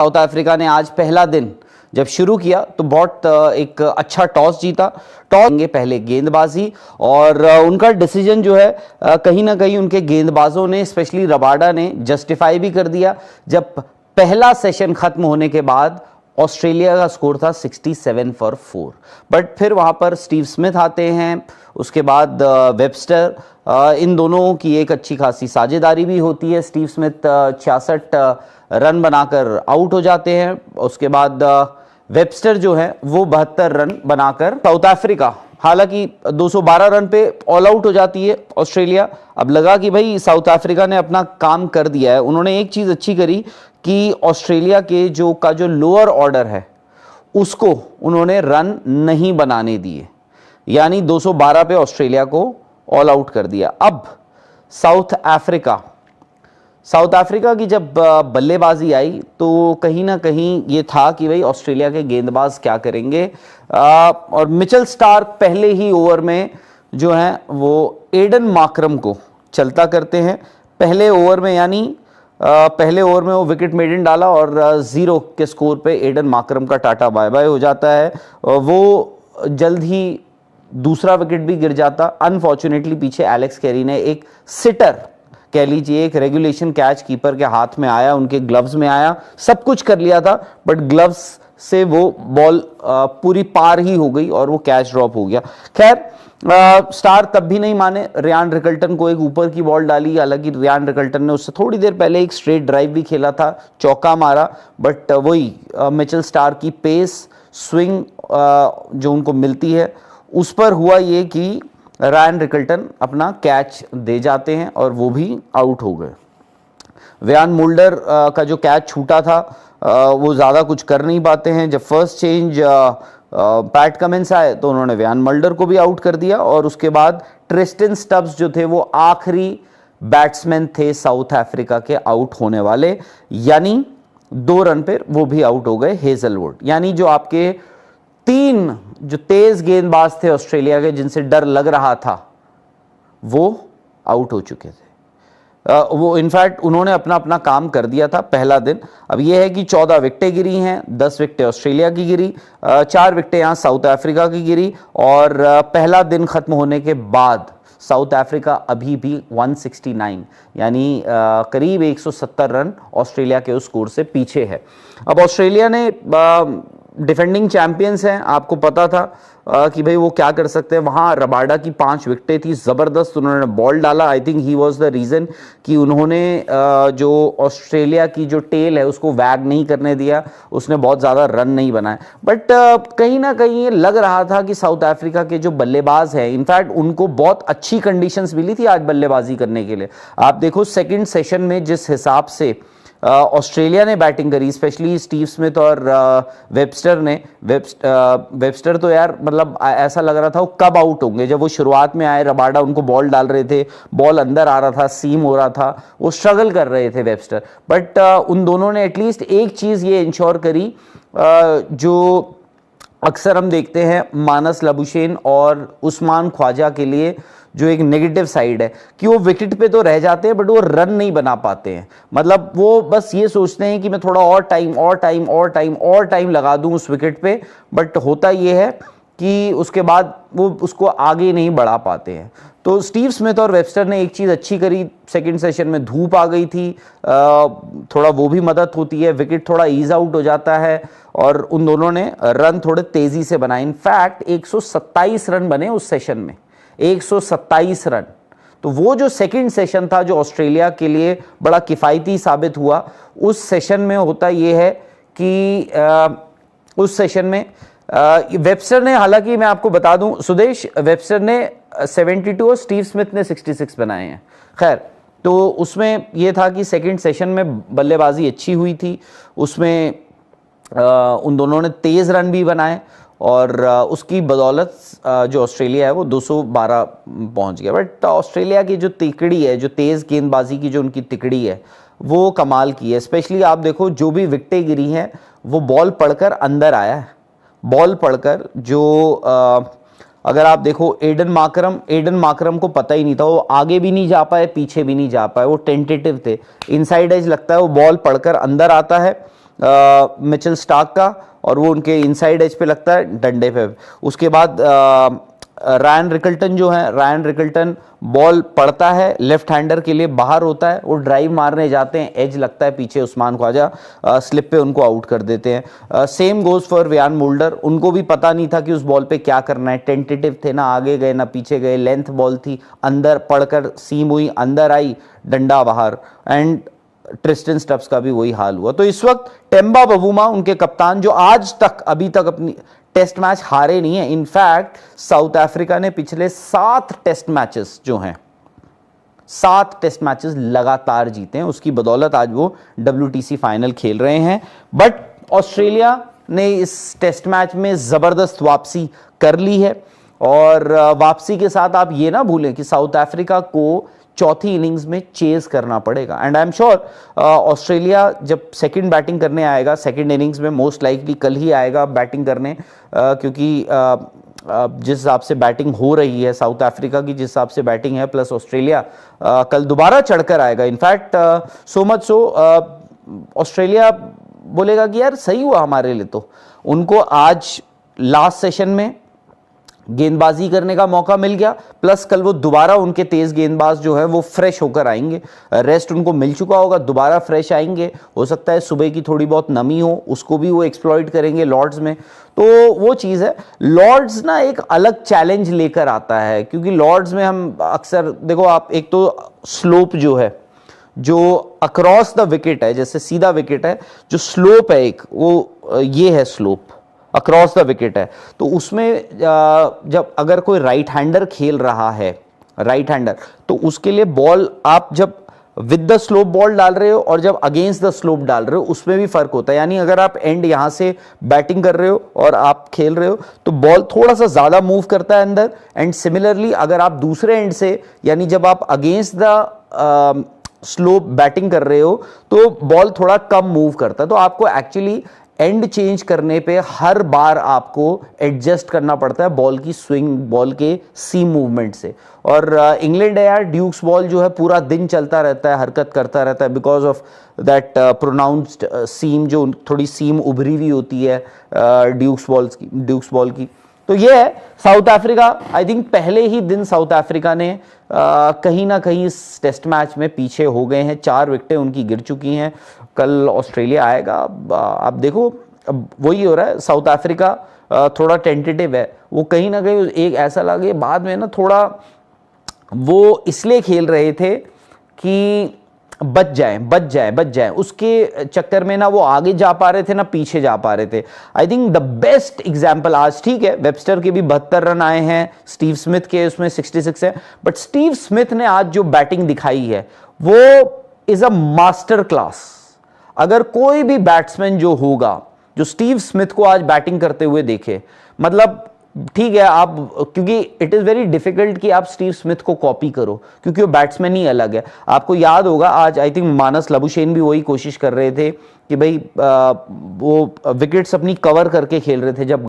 South Africa ने आज पहला दिन जब शुरू किया तो बहुत एक अच्छा टॉस जीता। टॉस पहले गेंदबाजी और उनका डिसीजन जो है कहीं ना कहीं उनके गेंदबाजों ने, स्पेशली रबाडा ने जस्टिफाई भी कर दिया। जब पहला सेशन खत्म होने के बाद ऑस्ट्रेलिया का स्कोर था 67 फॉर 4, बट फिर वहां पर स्टीव स्मिथ आते हैं, उसके बाद वेबस्टर, इन दोनों की एक अच्छी खासी साझेदारी भी होती है। स्टीव स्मिथ 66 रन बनाकर आउट हो जाते हैं। उसके बाद वेबस्टर जो है वो 72 रन बनाकर साउथ अफ्रीका, हालांकि 212 रन पे ऑल आउट हो जाती है ऑस्ट्रेलिया। अब लगा कि भाई साउथ अफ्रीका ने अपना काम कर दिया है। उन्होंने एक चीज अच्छी करी कि ऑस्ट्रेलिया के जो लोअर ऑर्डर है उसको उन्होंने रन नहीं बनाने दिए, यानी 212 पे ऑस्ट्रेलिया को ऑल आउट कर दिया। अब साउथ अफ्रीका की जब बल्लेबाजी आई तो कहीं ना कहीं ये था कि भाई ऑस्ट्रेलिया के गेंदबाज क्या करेंगे। और मिचेल स्टार्क पहले ही ओवर में जो है वो एडन मार्करम को चलता करते हैं पहले ओवर में, यानी पहले ओवर में वो विकेट मेडन डाला और 0 के स्कोर पे एडन मार्करम का टाटा बाय बाय हो जाता है। वो जल्द ही दूसरा विकेट भी गिर जाता। अनफॉर्चुनेटली पीछे एलेक्स कैरी ने एक सिटर कह लीजिए, एक रेगुलेशन कैच कीपर के हाथ में आया, उनके ग्लव्स में आया, सब कुछ कर लिया था, बट ग्लव्स से वो बॉल पूरी पार ही हो गई और वो कैच ड्रॉप हो गया। खैर स्टार तब भी नहीं माने, रियान रिकल्टन को एक ऊपर की बॉल डाली। हालांकि रियान रिकल्टन ने उससे थोड़ी देर पहले एक स्ट्रेट ड्राइव भी खेला था, चौका मारा, बट वही मिचेल स्टार की पेस स्विंग जो उनको मिलती है उस पर हुआ ये कि रायन रिकल्टन अपना कैच दे जाते हैं और वो भी आउट हो गए। व्यान मुल्डर का जो कैच छूटा था वो ज़्यादा कुछ कर नहीं पाते हैं। जब फर्स्ट चेंज पैट कमिंस आए तो उन्होंने व्यान मुल्डर को भी आउट कर दिया और उसके बाद ट्रिस्टन स्टब्स जो थे वो आखिरी बैट्समैन थे साउथ अफ्रीका के आउट होने वाले, यानी 2 रन पर वो भी आउट हो गए। हेजलवुड, यानी जो आपके 3 जो तेज गेंदबाज थे ऑस्ट्रेलिया के जिनसे डर लग रहा था वो आउट हो चुके थे। वो इनफैक्ट उन्होंने अपना काम कर दिया था पहला दिन। अब ये है कि 14 विकेटें गिरी हैं, 10 विकेटें ऑस्ट्रेलिया की गिरी, 4 विकेटें यहाँ साउथ अफ्रीका की गिरी और पहला दिन खत्म होने के बाद साउथ अफ्रीका अभी भी 169 यानी करीब 170 रन ऑस्ट्रेलिया के उस स्कोर से पीछे है। अब ऑस्ट्रेलिया ने डिफेंडिंग चैंपियंस हैं, आपको पता था कि भाई वो क्या कर सकते हैं। वहाँ रबाडा की 5 विकेटें थी, ज़बरदस्त उन्होंने बॉल डाला। I think he was the reason कि उन्होंने जो ऑस्ट्रेलिया की जो टेल है उसको वैग नहीं करने दिया, उसने बहुत ज़्यादा रन नहीं बनाए। बट कहीं ना कहीं ये लग रहा था कि साउथ अफ्रीका के जो बल्लेबाज हैं, इनफैक्ट उनको बहुत अच्छी कंडीशंस मिली थी आज बल्लेबाजी करने के लिए। आप देखो सेकेंड सेशन में जिस हिसाब से ऑस्ट्रेलिया ने बैटिंग करी, स्पेशली स्टीव स्मिथ और वेबस्टर ने। वेबस्टर तो यार मतलब ऐसा लग रहा था वो कब आउट होंगे। जब वो शुरुआत में आए, रबाडा उनको बॉल डाल रहे थे, बॉल अंदर आ रहा था, सीम हो रहा था, वो स्ट्रगल कर रहे थे वेबस्टर। बट उन दोनों ने एटलीस्ट एक चीज़ ये इंश्योर करी जो अक्सर हम देखते हैं मानस लबुशेन और उस्मान ख्वाजा के लिए जो एक नेगेटिव साइड है कि वो विकेट पे तो रह जाते हैं बट वो रन नहीं बना पाते हैं। मतलब वो बस ये सोचते हैं कि मैं थोड़ा और टाइम लगा दूं उस विकेट पे, बट होता ये है कि उसके बाद वो उसको आगे नहीं बढ़ा पाते हैं। तो स्टीव स्मिथ और वेबस्टर ने एक चीज़ अच्छी करी, सेकंड सेशन में धूप आ गई थी, थोड़ा वो भी मदद होती है, विकेट थोड़ा ईज आउट हो जाता है और उन दोनों ने रन थोड़े तेज़ी से बनाए। इनफैक्ट 127 रन बने उस सेशन में, 127 रन। तो वो जो सेकंड सेशन था जो ऑस्ट्रेलिया के लिए बड़ा किफ़ायती साबित हुआ, उस सेशन में होता ये है कि उस सेशन में वेबस्टर ने, हालांकि मैं आपको बता दूं सुदेश, वेबस्टर ने 72 और स्टीव स्मिथ ने 66 बनाए हैं। खैर, तो उसमें यह था कि सेकंड सेशन में बल्लेबाजी अच्छी हुई थी, उसमें उन दोनों ने तेज़ रन भी बनाए और उसकी बदौलत जो ऑस्ट्रेलिया है वो 212 पहुंच गया। बट ऑस्ट्रेलिया की जो तिकड़ी है, जो तेज़ गेंदबाजी की जो उनकी तिकड़ी है वो कमाल की है। स्पेशली आप देखो जो भी विकेटें गिरी हैं वो बॉल पढ़कर अंदर आया है, बॉल पढ़कर। जो अगर आप देखो एडन मार्करम को पता ही नहीं था, वो आगे भी नहीं जा पाए, पीछे भी नहीं जा पाए, वो टेंटेटिव थे। इनसाइड एज लगता है वो बॉल पढ़कर अंदर आता है मिचेल स्टार्क का, और वो उनके इनसाइड एज पे लगता है डंडे पे। उसके बाद रायन रिकल्टन जो है, रायन रिकल्टन बॉल पड़ता है लेफ्ट हैंडर के लिए, बाहर होता है, वो ड्राइव मारने जाते हैं, एज लगता है पीछे, उस्मान ख्वाजा स्लिप पे उनको आउट कर देते हैं। सेम गोज फॉर व्यान मोल्डर, उनको भी पता नहीं था कि उस बॉल पे क्या करना है, टेंटेटिव थे, ना आगे गए ना पीछे गए, लेंथ बॉल थी, अंदर पड़कर सीम हुई, अंदर आई, डंडा बाहर। एंड ट्रिस्टन स्टब्स का भी वही हाल हुआ। तो इस वक्त टेम्बा बवूमा उनके कप्तान, जो आज तक अभी तक अपनी टेस्ट मैच हारे नहीं है। इनफैक्ट साउथ अफ्रीका ने पिछले 7 टेस्ट मैचेस जो हैं, 7 टेस्ट मैचेस लगातार जीते हैं, उसकी बदौलत आज वो WTC फाइनल खेल रहे हैं। बट ऑस्ट्रेलिया ने इस टेस्ट मैच में जबरदस्त वापसी कर ली है, और वापसी के साथ आप ये ना भूलें कि साउथ अफ्रीका को चौथी इनिंग्स में चेज करना पड़ेगा। And I am sure Australia जब सेकंड बैटिंग करने आएगा, सेकंड इनिंग्स में मोस्ट लाइकली कल ही आएगा बैटिंग करने, क्योंकि जिस हिसाब से बैटिंग हो रही है साउथ अफ्रीका की, जिस हिसाब से बैटिंग है, प्लस ऑस्ट्रेलिया कल दोबारा चढ़कर आएगा। In fact so much so Australia बोलेगा कि यार सही हुआ हमारे लिए, तो उनको आज लास्ट सेशन में गेंदबाजी करने का मौका मिल गया, प्लस कल वो दोबारा उनके तेज गेंदबाज जो है वो फ्रेश होकर आएंगे, रेस्ट उनको मिल चुका होगा, दोबारा फ्रेश आएंगे। हो सकता है सुबह की थोड़ी बहुत नमी हो, उसको भी वो एक्सप्लॉइट करेंगे लॉर्ड्स में। तो वो चीज़ है, लॉर्ड्स ना एक अलग चैलेंज लेकर आता है, क्योंकि लॉर्ड्स में हम अक्सर देखो, आप एक तो स्लोप जो है, जो अक्रॉस द विकेट है, जैसे सीधा विकेट है, जो स्लोप है एक, वो ये है स्लोप, अक्रॉस द विकेट है। तो उसमें जब अगर कोई राइट हैंडर खेल रहा है, राइट हैंडर, तो उसके लिए बॉल आप जब विद द स्लोप बॉल डाल रहे हो और जब अगेंस्ट द स्लोप डाल रहे हो, उसमें भी फर्क होता है। यानी अगर आप एंड यहां से बैटिंग कर रहे हो और आप खेल रहे हो, तो बॉल थोड़ा सा ज्यादा मूव करता है अंदर, एंड सिमिलरली अगर आप दूसरे एंड से, यानी जब आप अगेंस्ट द स्लोप बैटिंग कर रहे हो, तो बॉल थोड़ा कम मूव करता है। तो आपको एक्चुअली एंड चेंज करने पे हर बार आपको एडजस्ट करना पड़ता है बॉल की स्विंग, बॉल के सीम मूवमेंट से। और इंग्लैंड है यार, ड्यूक्स बॉल जो है पूरा दिन चलता रहता है, हरकत करता रहता है, बिकॉज ऑफ दैट प्रोनाउंस्ड सीम, जो थोड़ी सीम उभरी हुई होती है ड्यूक्स बॉल की। तो ये है साउथ अफ्रीका। आई थिंक पहले ही दिन साउथ अफ्रीका ने कहीं ना कहीं इस टेस्ट मैच में पीछे हो गए हैं, 4 विकेटें उनकी गिर चुकी हैं। कल ऑस्ट्रेलिया आएगा, आप देखो, अब वही हो रहा है, साउथ अफ्रीका थोड़ा टेंटेटिव है, वो कहीं ना कहीं एक ऐसा लगे बाद में ना, थोड़ा वो इसलिए खेल रहे थे कि बच जाए, उसके चक्कर में ना वो आगे जा पा रहे थे ना पीछे जा पा रहे थे। I think the best example आज, ठीक है वेबस्टर के भी 72 रन आए हैं, स्टीव स्मिथ के उसमें 66 है, बट स्टीव स्मिथ ने आज जो बैटिंग दिखाई है वो इज अ मास्टर क्लास। अगर कोई भी बैट्समैन जो होगा, जो स्टीव स्मिथ को आज बैटिंग करते हुए देखे, मतलब ठीक है आप, क्योंकि इट इज वेरी डिफिकल्ट कि आप स्टीव स्मिथ को कॉपी करो, क्योंकि वो बैट्समैन ही अलग है। आपको याद होगा आज आई थिंक मानस लबुशेन भी वही कोशिश कर रहे थे कि भाई वो विकेट्स अपनी कवर करके खेल रहे थे, जब